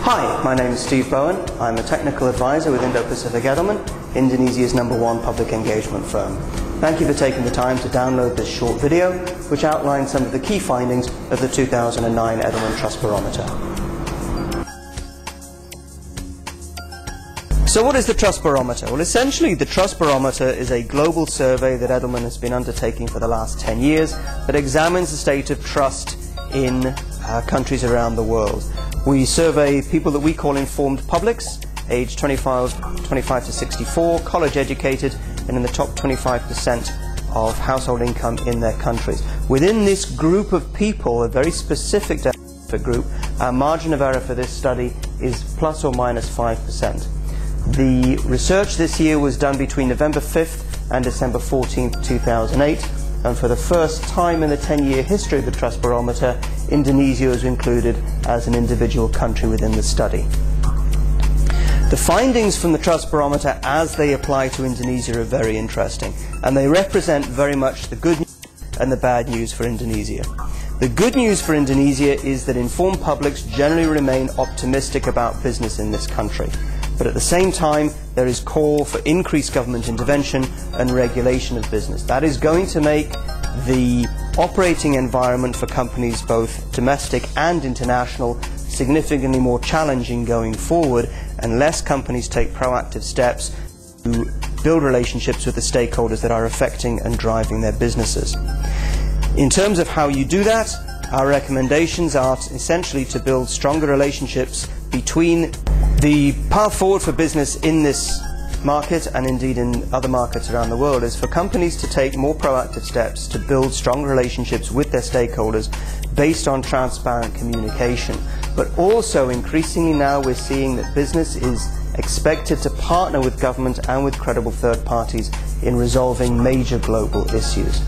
Hi, my name is Steve Bowen. I'm a technical advisor with IndoPacific Edelman, Indonesia's #1 public engagement firm. Thank you for taking the time to download this short video, which outlines some of the key findings of the 2009 Edelman Trust Barometer. So what is the Trust Barometer? Well, essentially the Trust Barometer is a global survey that Edelman has been undertaking for the last 10 years that examines the state of trust in countries around the world. We survey people that we call informed publics, aged 25 to 64, college educated, and in the top 25% of household income in their countries. Within this group of people, a very specific demographic group, our margin of error for this study is plus or minus 5%. The research this year was done between November 5th and December 14th, 2008, and for the first time in the 10-year history of the Trust Barometer, Indonesia was included as an individual country within the study. The findings from the Trust Barometer as they apply to Indonesia are very interesting, and they represent very much the good news and the bad news for Indonesia. The good news for Indonesia is that informed publics generally remain optimistic about business in this country. But at the same time, there is call for increased government intervention and regulation of business. That is going to make the operating environment for companies, both domestic and international, significantly more challenging going forward unless companies take proactive steps to build relationships with the stakeholders that are affecting and driving their businesses. In terms of how you do that, our recommendations are essentially to build stronger relationships between the path forward for business in this market and indeed in other markets around the world is for companies to take more proactive steps to build strong relationships with their stakeholders based on transparent communication. But also increasingly now we're seeing that business is expected to partner with government and with credible third parties in resolving major global issues.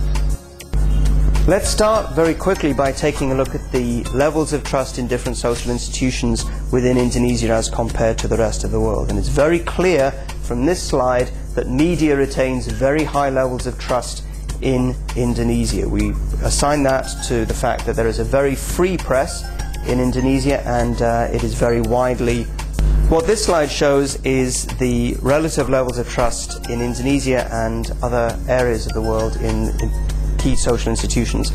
Let's start very quickly by taking a look at the levels of trust in different social institutions within Indonesia as compared to the rest of the world. And it's very clear from this slide that media retains very high levels of trust in Indonesia. We assign that to the fact that there is a very free press in Indonesia, and it is very widely. What this slide shows is the relative levels of trust in Indonesia and other areas of the world in key social institutions,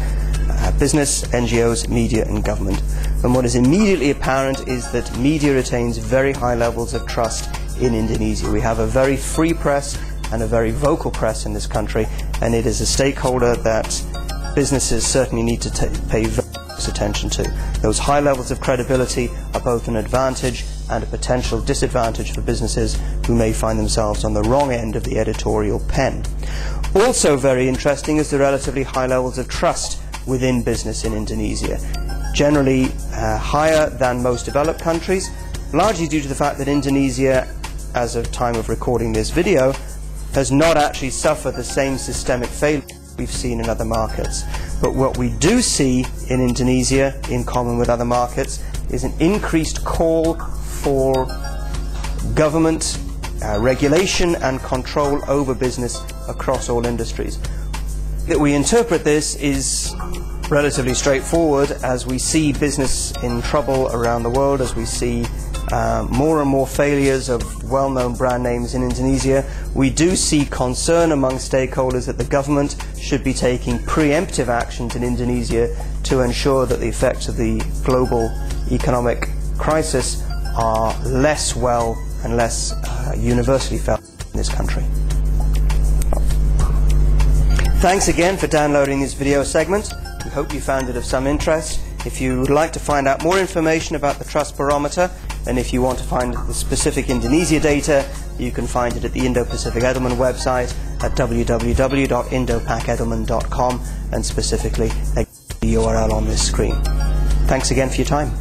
business, NGOs, media and government. And what is immediately apparent is that media retains very high levels of trust in Indonesia. We have a very free press and a very vocal press in this country, and it is a stakeholder that businesses certainly need to pay very close attention to. Those high levels of credibility are both an advantage and a potential disadvantage for businesses who may find themselves on the wrong end of the editorial pen. Also very interesting is the relatively high levels of trust within business in Indonesia. Generally higher than most developed countries, largely due to the fact that Indonesia, as of time of recording this video, has not actually suffered the same systemic failure we've seen in other markets. But what we do see in Indonesia, in common with other markets, is an increased call for government regulation and control over business across all industries. That we interpret this is relatively straightforward as we see business in trouble around the world, as we see more and more failures of well-known brand names in Indonesia. We do see concern among stakeholders that the government should be taking preemptive actions in Indonesia to ensure that the effects of the global economic crisis are less well and less universally felt in this country. Thanks again for downloading this video segment. We hope you found it of some interest. If you would like to find out more information about the Trust Barometer, and if you want to find the specific Indonesia data, you can find it at the IndoPacific Edelman website at www.indopackedelman.com, and specifically the URL on this screen. Thanks again for your time.